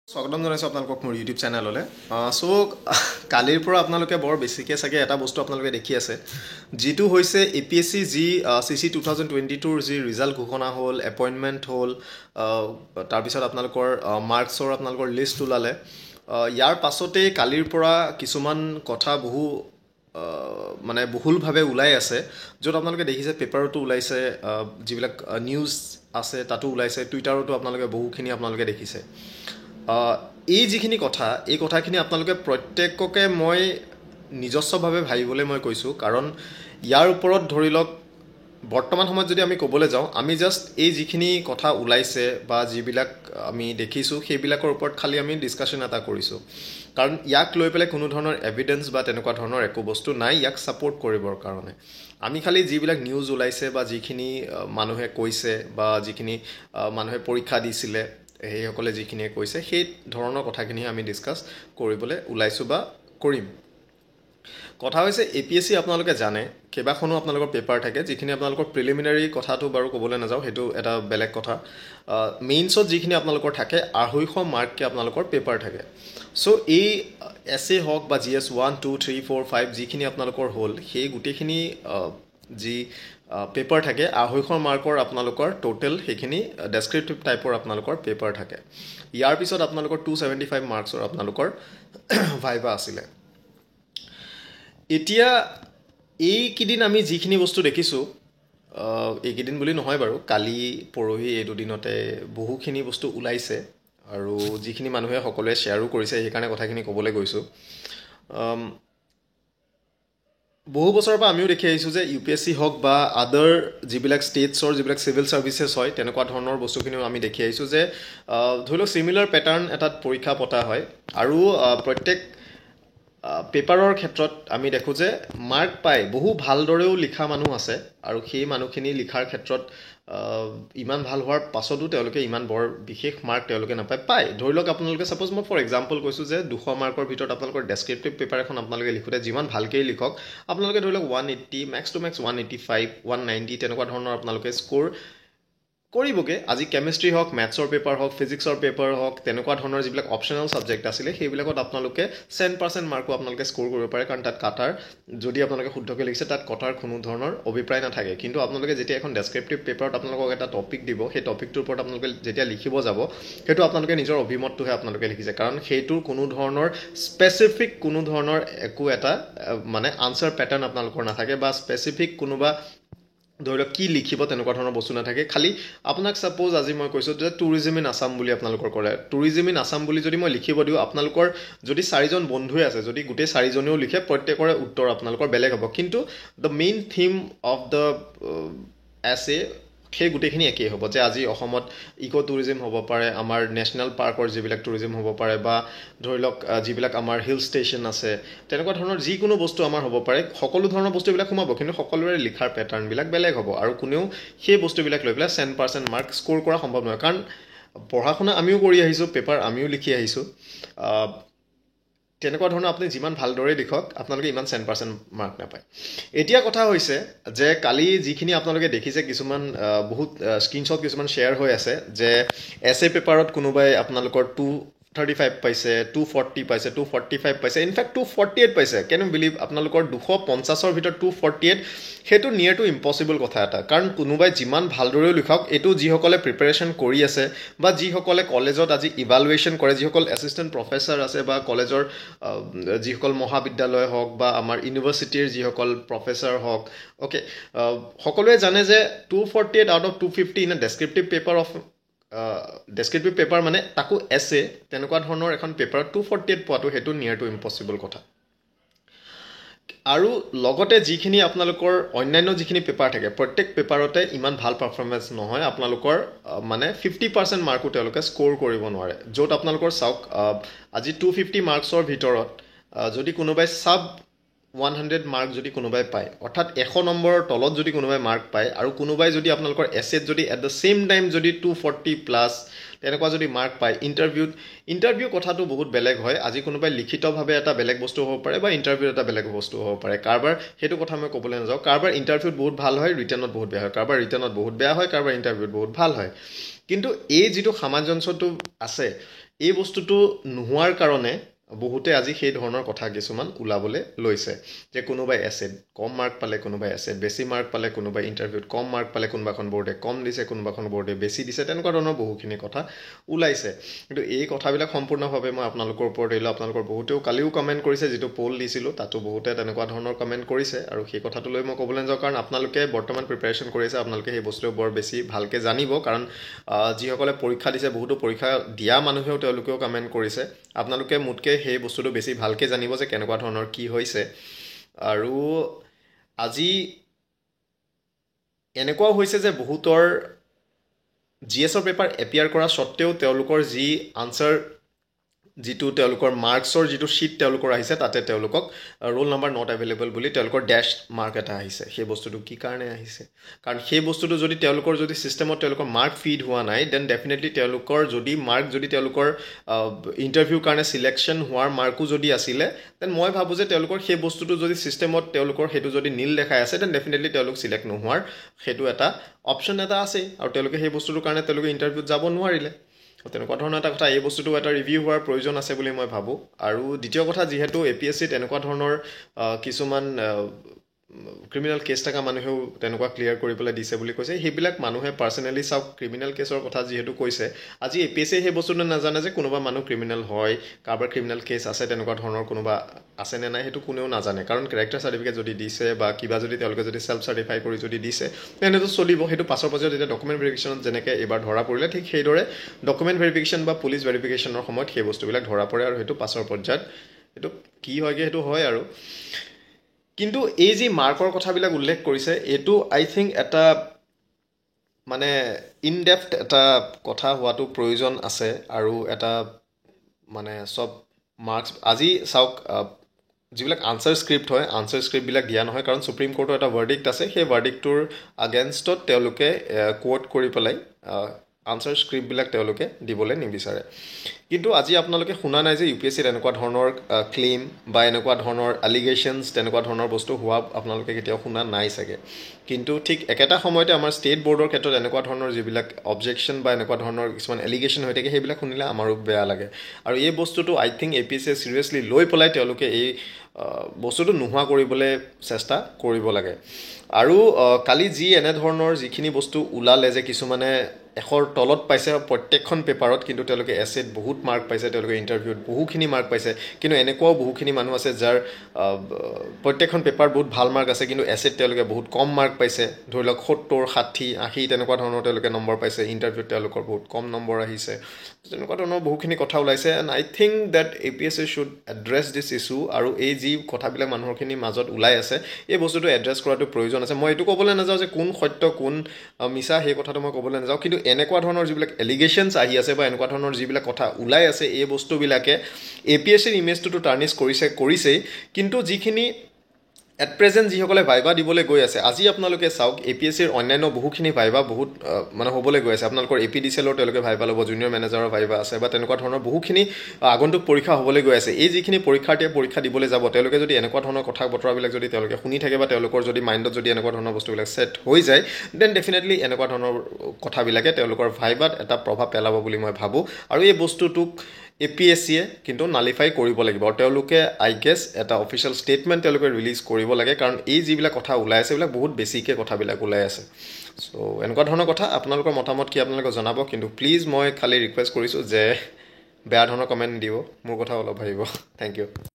স্বাগতম জনাইছোঁ আপোনালোকক মোৰ ইউটিউব চেনেললৈ সো কালিৰ পৰা আপোনালোকে বৰ বেছিকৈ চাগে এটা বস্তু আপোনালোকে দেখি আছে যিটো হৈছে APSC যি CC 2022ৰ যি ৰিজাল্ট ঘোষণা হ'ল এপইণ্টমেণ্ট হ'ল তাৰপিছত আপোনালোকৰ মাৰ্কছৰ আপোনালোকৰ লিষ্ট ওলালে ইয়াৰ পাছতেই কালিৰ পৰা কিছুমান কথা মানে বহুলভাৱে ওলাই আছে য'ত আপোনালোকে দেখিছে পেপাৰতো ওলাইছে যিবিলাক নিউজ আছে তাতো ওলাইছে টুইটাৰতো আপোনালোকে বহুখিনি আপোনালোকে দেখিছে এই যিখিনি কথা এই কথাখিনি আপোনালোকে প্ৰত্যেককে মই নিজস্বভাৱে ভাবিবলৈ মই কৈছোঁ কাৰণ ইয়াৰ ওপৰত ধৰি লওক বৰ্তমান সময়ত যদি আমি ক'বলৈ যাওঁ আমি জাষ্ট এই যিখিনি কথা ওলাইছে বা যিবিলাক আমি দেখিছোঁ সেইবিলাকৰ ওপৰত খালি আমি ডিছকাশ্যন এটা কৰিছোঁ কাৰণ ইয়াক লৈ পেলাই কোনো ধৰণৰ এভিডেন্স বা তেনেকুৱা ধৰণৰ একো বস্তু নাই ইয়াক ছাপোৰ্ট কৰিবৰ কাৰণে আমি খালি যিবিলাক নিউজ ওলাইছে বা যিখিনি মানুহে কৈছে বা যিখিনি মানুহে পৰীক্ষা দিছিলে সেইসকলে যিখিনিয়ে কৈছে সেই ধৰণৰ কথাখিনি আমি ডিছকাছ কৰিবলৈ ওলাইছোঁ বা কৰিম কথা হৈছে APSC আপোনালোকে জানে কেইবাখনো আপোনালোকৰ পেপাৰ থাকে যিখিনি আপোনালোকৰ প্ৰিলিমিনাৰী কথাটো বাৰু ক'বলৈ নাযাওঁ সেইটো এটা বেলেগ কথা মেইনছত যিখিনি আপোনালোকৰ থাকে 250 মাৰ্ককে আপোনালোকৰ পেপাৰ থাকে সো এই এছএ হওক বা GS 1 2 3 4 5 যিখিনি আপোনালোকৰ হ'ল সেই গোটেইখিনি যি পেপাৰ থাকে 250 মাৰ্কৰ আপোনালোকৰ টোটেল সেইখিনি ডেছক্ৰিপটিভ টাইপৰ আপোনালোকৰ পেপাৰ থাকে ইয়াৰ পিছত আপোনালোকৰ 275 মাৰ্কছৰ আপোনালোকৰ ভাইভা আছিলে এতিয়া এইকেইদিন আমি যিখিনি বস্তু দেখিছোঁ এইকেইদিন বুলি নহয় বাৰু কালি পৰহি এই দুদিনতে বহুখিনি বস্তু ওলাইছে আৰু যিখিনি মানুহে সকলোৱে শ্বেয়াৰো কৰিছে সেইকাৰণে কথাখিনি ক'বলৈ গৈছোঁ বহু বছৰৰ পৰা আমিও দেখি আহিছোঁ যে UPSC হওক বা আদাৰ যিবিলাক ষ্টেটছৰ যিবিলাক চিভিল ছাৰ্ভিচেছ হয় তেনেকুৱা ধৰণৰ বস্তুখিনিও আমি দেখি আহিছোঁ যে ধৰি লওক চিমিলাৰ পেটাৰ্ণ এটাত পৰীক্ষা পতা হয় আৰু প্ৰত্যেক পেপাৰৰ ক্ষেত্ৰত আমি দেখোঁ যে মাৰ্ক পাই বহু ভালদৰেও লিখা মানুহ আছে আৰু সেই মানুহখিনি লিখাৰ ক্ষেত্ৰত ইমান ভাল হোৱাৰ পাছতো তেওঁলোকে ইমান বৰ বিশেষ মাৰ্ক তেওঁলোকে নাপায় পায় ধৰি লওক আপোনালোকে ছাপ'জ মই ফৰ এক্সাম্পল কৈছোঁ যে 200 মাৰ্কৰ ভিতৰত আপোনালোকৰ ডেছক্ৰিপটিভ পেপাৰ এখন আপোনালোকে লিখোঁতে যিমান ভালকৈ লিখক আপোনালোকে ধৰি লওক 180 মেক্স টু মেক্স 185 190 তেনেকুৱা ধৰণৰ আপোনালোকে স্ক'ৰ কৰিবগৈ আজি কেমিষ্ট্ৰি হওক মেথছৰ পেপাৰ হওক ফিজিক্সৰ পেপাৰ হওক তেনেকুৱা ধৰণৰ যিবিলাক অপশ্যনেল ছাবজেক্ট আছিলে সেইবিলাকত আপোনালোকে 100% মাৰ্কো আপোনালোকে স্ক'ৰ কৰিব পাৰে কাৰণ তাত কাটাৰ যদি আপোনালোকে শুদ্ধকৈ লিখিছে তাত কটাৰ কোনো ধৰণৰ অভিপ্ৰায় নাথাকে কিন্তু আপোনালোকে যেতিয়া এখন ডেছক্ৰিপটিভ পেপাৰত আপোনালোকক এটা টপিক দিব সেই টপিকটোৰ ওপৰত আপোনালোকে যেতিয়া লিখিব যাব সেইটো আপোনালোকে নিজৰ অভিমতটোহে আপোনালোকে লিখিছে কাৰণ সেইটোৰ কোনো ধৰণৰ স্পেচিফিক কোনো ধৰণৰ একো এটা মানে আনচাৰ পেটাৰ্ণ আপোনালোকৰ নাথাকে বা স্পেচিফিক কোনোবা ধৰি লওক কি লিখিব তেনেকুৱা ধৰণৰ বস্তু নাথাকে খালি আপোনাক ছাপ'জ আজি মই কৈছোঁ যে টুৰিজিম ইন আছাম বুলি আপোনালোকৰ কৰে টুৰিজিম ইন আছাম বুলি যদি মই লিখিব দিওঁ আপোনালোকৰ যদি 4জন বন্ধুৱে আছে যদি গোটেই 4জনেও লিখে প্ৰত্যেকৰে উত্তৰ আপোনালোকৰ বেলেগ হ'ব কিন্তু the main theme of the এছে সেই গোটেইখিনি একেই হ'ব যে আজি অসমত ইক' টুৰিজিম হ'ব পাৰে আমাৰ নেশ্যনেল পাৰ্কৰ যিবিলাক টুৰিজিম হ'ব পাৰে বা ধৰি লওক যিবিলাক আমাৰ হিল ষ্টেচন আছে তেনেকুৱা ধৰণৰ যিকোনো বস্তু আমাৰ হ'ব পাৰে সকলো ধৰণৰ বস্তুবিলাক সোমাব কিন্তু সকলোৰে লিখাৰ পেটাৰ্ণবিলাক বেলেগ হ'ব আৰু কোনেও সেই বস্তুবিলাক লৈ পেলাই 100% মাৰ্ক স্ক'ৰ কৰা সম্ভৱ নহয় কাৰণ পঢ়া শুনা আমিও কৰি আহিছোঁ পেপাৰ আমিও লিখি আহিছোঁ তেনেকুৱা ধৰণৰ আপুনি যিমান ভালদৰে লিখক আপোনালোকে ইমান 100% মাৰ্ক নাপায় এতিয়া কথা হৈছে যে কালি যিখিনি আপোনালোকে দেখিছে কিছুমান বহুত স্ক্ৰীনশ্বট কিছুমান শ্বেয়াৰ হৈ আছে যে এছএ পেপাৰত কোনোবাই আপোনালোকৰ 235 পাইছে 240 পাইছে 245 পাইছে ইনফেক্ট 248 পাইছে কেন ইউ বিলিভ আপোনালোকৰ 250ৰ ভিতৰত 248 সেইটো নিয়েৰ টু ইম্পচিবল কথা এটা কাৰণ কোনোবাই যিমান ভালদৰেও লিখক এইটো যিসকলে প্ৰিপেৰেশ্যন কৰি আছে বা যিসকলে কলেজত আজি ইভালুৱেশ্যন কৰে যিসকল এছিষ্টেণ্ট প্ৰফেচাৰ আছে বা কলেজৰ যিসকল মহাবিদ্যালয় হওক বা আমাৰ ইউনিভাৰ্চিটিৰ যিসকল প্ৰফেচাৰ হওক অ'কে সকলোৱে জানে যে 248 out of 250 in a descriptive paper of descriptive paper মানে তাকো এছে তেনেকুৱা ধৰণৰ এখন পেপাৰত 248 পোৱাটো সেইটো নিয়েৰ টু ইম্পচিবল কথা আৰু লগতে যিখিনি আপোনালোকৰ অন্যান্য যিখিনি পেপাৰ থাকে প্ৰত্যেক পেপাৰতে ইমান ভাল পাৰফৰ্মেঞ্চ নহয় আপোনালোকৰ মানে 50% মাৰ্কো তেওঁলোকে স্ক'ৰ কৰিব নোৱাৰে য'ত আপোনালোকৰ চাওক আজি 250 মাৰ্কছৰ ভিতৰত যদি কোনোবাই ছাব 100 মাৰ্ক যদি কোনোবাই পায় অৰ্থাৎ 100 নম্বৰৰ তলত যদি কোনোবাই মাৰ্ক পায় আৰু কোনোবাই যদি আপোনালোকৰ এছেত যদি এট দ্য ছেইম টাইম যদি 240 প্লাছ তেনেকুৱা যদি মাৰ্ক পায় ইণ্টাৰভিউ কথাটো বহুত বেলেগ হয় আজি কোনোবাই লিখিতভাৱে এটা বেলেগ বস্তু হ'ব পাৰে বা ইণ্টাৰভিউত এটা বেলেগ বস্তু হ'ব পাৰে কাৰোবাৰ সেইটো কথা মই ক'বলৈ নাযাওঁ কাৰোবাৰ ইণ্টাৰভিউত বহুত ভাল হয় ৰিটেনত বহুত বেয়া হয় কাৰোবাৰ ৰিটেনত বহুত বেয়া হয় কাৰোবাৰ ইণ্টাৰভিউত বহুত ভাল হয় কিন্তু এই যিটো সামঞ্জস্যটো আছে এই বস্তুটো নোহোৱাৰ কাৰণে বহুতে আজি সেই ধৰণৰ কথা কিছুমান ওলাবলৈ লৈছে যে কোনোবাই এছেট কম মাৰ্ক পালে, কোনোবাই এছেট বেছি মাৰ্ক পালে, কোনোবাই ইণ্টাৰভিউত কম মাৰ্ক পালে, কোনোবাখন বৰ্ডে কম দিছে, কোনোবাখন বৰ্ডে বেছি দিছে, তেনেকুৱা ধৰণৰ বহুখিনি কথা ওলাইছে। কিন্তু এই কথাবিলাক সম্পূৰ্ণভাৱে মই আপোনালোকৰ ওপৰত এৰিলোঁ। আপোনালোকৰ বহুতেও কালিও কমেণ্ট কৰিছে, যিটো পল দিছিলোঁ তাতো বহুতে তেনেকুৱা ধৰণৰ কমেণ্ট কৰিছে, আৰু সেই কথাটো লৈ মই ক'বলৈ নাযাওঁ, কাৰণ আপোনালোকে বৰ্তমান প্ৰিপেৰেশ্যন কৰি আছে, আপোনালোকে সেই বস্তুটো বৰ বেছি ভালকৈ জানিব। কাৰণ যিসকলে পৰীক্ষা দিছে, বহুতো পৰীক্ষা দিয়া মানুহেও তেওঁলোকেও কমেণ্ট কৰিছে, আপোনালোকে মোতকৈ সেই বস্তুটো বেছি ভালকৈ জানিব যে কেনেকুৱা ধৰণৰ কি হৈছে। আৰু আজি এনেকুৱাও হৈছে যে বহুতৰ GS পেপাৰ এপিয়াৰ কৰা স্বত্তেও তেওঁলোকৰ যি আনচাৰ, যিটো তেওঁলোকৰ মাৰ্কছৰ যিটো শ্বীট তেওঁলোকৰ আহিছে, তাতে তেওঁলোকক ৰোল নাম্বাৰ নট এভেইলেবল বুলি তেওঁলোকৰ ডেছ মাৰ্ক এটা আহিছে। সেই বস্তুটো কি কাৰণে আহিছে? কাৰণ সেই বস্তুটো যদি তেওঁলোকৰ যদি ছিষ্টেমত তেওঁলোকৰ মাৰ্ক ফিড হোৱা নাই, দেন ডেফিনেটলি তেওঁলোকৰ যদি মাৰ্ক যদি তেওঁলোকৰ ইণ্টাৰভিউৰ কাৰণে ছিলেকশ্যন হোৱাৰ মাৰ্কো যদি আছিলে, দেন মই ভাবোঁ যে তেওঁলোকৰ সেই বস্তুটো যদি ছিষ্টেমত তেওঁলোকৰ সেইটো যদি নীল দেখাই আছে, দেন ডেফিনেটলি তেওঁলোক ছিলেক্ট নোহোৱাৰ সেইটো এটা অপশ্যন এটা আছেই, আৰু তেওঁলোকে সেই বস্তুটোৰ কাৰণে তেওঁলোকে ইণ্টাৰভিউত যাব নোৱাৰিলে। তেনেকুৱা ধৰণৰ এটা কথা, এই বস্তুটো এটা ৰিভিউ হোৱাৰ প্ৰয়োজন আছে বুলি মই ভাবোঁ। আৰু দ্বিতীয় কথা, যিহেতু APSCত এনেকুৱা ধৰণৰ কিছুমান ক্ৰিমিনেল কেছ থকা মানুহেও তেনেকুৱা ক্লিয়াৰ কৰি পেলাই দিছে বুলি কৈছে, সেইবিলাক মানুহে পাৰ্চনেলি চাওক। ক্ৰিমিনেল কেছৰ কথা যিহেতু কৈছে, আজি APSCয়ে সেই বস্তুটো নাজানে যে কোনোবা মানুহ ক্ৰিমিনেল হয়, কাৰোবাৰ ক্ৰিমিনেল কেছ আছে, তেনেকুৱা ধৰণৰ কোনোবা আছেনে নাই সেইটো কোনেও নাজানে। কাৰণ কেৰেক্টাৰ চাৰ্টিফিকেট যদি দিছে বা কিবা যদি তেওঁলোকে যদি চেল্ফ চাৰ্টিফাই কৰি যদি দিছে, তেনেতো চলিব। সেইটো পাছৰ পৰ্যায়ত যেতিয়া ডকুমেণ্ট ভেৰিফিকেশ্যনত যেনেকৈ এইবাৰ ধৰা পৰিলে, ঠিক সেইদৰে ডকুমেণ্ট ভেৰিফিকেশ্যন বা পুলিচ ভেৰিফিকেশ্যনৰ সময়ত সেই বস্তুবিলাক ধৰা পৰে, আৰু সেইটো পাছৰ পৰ্যায়ত সেইটো কি হয়গৈ সেইটো হয় আৰু। কিন্তু এই যি মাৰ্কৰ কথাবিলাক উল্লেখ কৰিছে, এইটো আই থিংক এটা মানে ইনডেপ্থ এটা কথা হোৱাটো প্ৰয়োজন আছে। আৰু এটা মানে চব মাৰ্কছ আজি চাওক, যিবিলাক আনচাৰ স্ক্ৰিপ্ট হয়, আনচাৰ স্ক্ৰিপ্টবিলাক দিয়া নহয়, কাৰণ ছুপ্ৰিম কোৰ্টৰ এটা ভাৰ্ডিক্ট আছে। সেই ভাৰ্ডিক্টটোৰ আগেনষ্টত তেওঁলোকে কোৰ্ট কৰি পেলাই আনচাৰ স্ক্ৰিপ্টবিলাক তেওঁলোকে দিবলৈ নিবিচাৰে। কিন্তু আজি আপোনালোকে শুনা নাই যে UPSCত এনেকুৱা ধৰণৰ ক্লেইম বা এনেকুৱা ধৰণৰ এলিগেশ্যনছ, তেনেকুৱা ধৰণৰ বস্তু হোৱা আপোনালোকে কেতিয়াও শুনা নাই চাগে। কিন্তু ঠিক একেটা সময়তে আমাৰ ষ্টেট বৰ্ডৰ ক্ষেত্ৰত এনেকুৱা ধৰণৰ যিবিলাক অবজেকশ্যন বা এনেকুৱা ধৰণৰ কিছুমান এলিগেশ্যন হৈ থাকে, সেইবিলাক শুনিলে আমাৰো বেয়া লাগে। আৰু এই বস্তুটো আই থিংক APSCয়ে চিৰিয়াছলি লৈ পেলাই তেওঁলোকে এই বস্তুটো নোহোৱা কৰিবলৈ চেষ্টা কৰিব লাগে। আৰু কালি যি এনেধৰণৰ যিখিনি বস্তু ওলালে যে কিছুমানে 100ৰ তলত পাইছে প্ৰত্যেকখন পেপাৰত, কিন্তু তেওঁলোকে এছেট বহুত মাৰ্ক পাইছে, তেওঁলোকে ইণ্টাৰভিউত বহুখিনি মাৰ্ক পাইছে। কিন্তু এনেকুৱাও বহুখিনি মানুহ আছে যাৰ প্ৰত্যেকখন পেপাৰ বহুত ভাল মাৰ্ক আছে, কিন্তু এছেট তেওঁলোকে বহুত কম মাৰ্ক পাইছে। ধৰি লওক 70, 60, 80 তেনেকুৱা ধৰণৰ তেওঁলোকে নম্বৰ পাইছে, ইণ্টাৰভিউত তেওঁলোকৰ বহুত কম নম্বৰ আহিছে। তেনেকুৱা ধৰণৰ বহুখিনি কথা ওলাইছে। এণ্ড আই থিংক ডেট APSCয়ে শ্বুড এড্ৰেছ দিছ ইছ্যু। আৰু এই যি কথাবিলাক মানুহখিনিৰ মাজত ওলাই আছে, এই বস্তুটো এড্ৰেছ কৰাটো প্ৰয়োজন আছে। মই এইটো ক'বলৈ নাযাওঁ যে কোন সত্য কোন মিছা, সেই কথাটো মই ক'বলৈ নাযাওঁ। কিন্তু এনেকুৱা ধৰণৰ যিবিলাক এলিগেশ্যনছ আহি আছে বা এনেকুৱা ধৰণৰ যিবিলাক কথা ওলাই আছে, এই বস্তুবিলাকে APSCৰ ইমেজটোতো টাৰ্নিছ কৰিছেই। কিন্তু যিখিনি এট প্ৰেজেণ্ট যিসকলে ভাইবা দিবলৈ গৈ আছে, আজি আপোনালোকে চাওক APSCৰ অন্যান্য বহুখিনি ভাইবা বহুত মানে হ'বলৈ গৈ আছে। আপোনালোকৰ APDCLৰ তেওঁলোকে ভাইবা ল'ব, জুনিয়ৰ মেনেজাৰৰ ভাইবা আছে, বা তেনেকুৱা ধৰণৰ বহুখিনি আগন্তুক পৰীক্ষা হ'বলৈ গৈ আছে। এই যিখিনি পৰীক্ষাৰ্থীয়ে পৰীক্ষা দিবলৈ যাব, তেওঁলোকে যদি এনেকুৱা ধৰণৰ কথা বতৰাবিলাক যদি তেওঁলোকে শুনি থাকে, বা তেওঁলোকৰ যদি মাইণ্ডত যদি এনেকুৱা ধৰণৰ বস্তুবিলাক ছেট হৈ যায়, দেন ডেফিনেটলি এনেকুৱা ধৰণৰ কথাবিলাকে তেওঁলোকৰ ভাইবাত এটা প্ৰভাৱ পেলাব বুলি মই ভাবোঁ। আৰু এই বস্তুটোক APSCয়ে কিন্তু নালিফাই কৰিব লাগিব, আৰু তেওঁলোকে আই গেছ এটা অফিচিয়েল ষ্টেটমেণ্ট তেওঁলোকে ৰিলিজ কৰিব লাগে। কাৰণ এই যিবিলাক কথা ওলাই আছে, এইবিলাক বহুত বেছিকৈ কথাবিলাক ওলাই আছে। চ' এনেকুৱা ধৰণৰ কথা, আপোনালোকৰ মতামত কি আপোনালোকে জনাব। কিন্তু প্লিজ মই খালি ৰিকুৱেষ্ট কৰিছোঁ যে বেয়া ধৰণৰ কমেণ্ট নিদিব, মোৰ কথা অলপ ভাবিব। Thank U.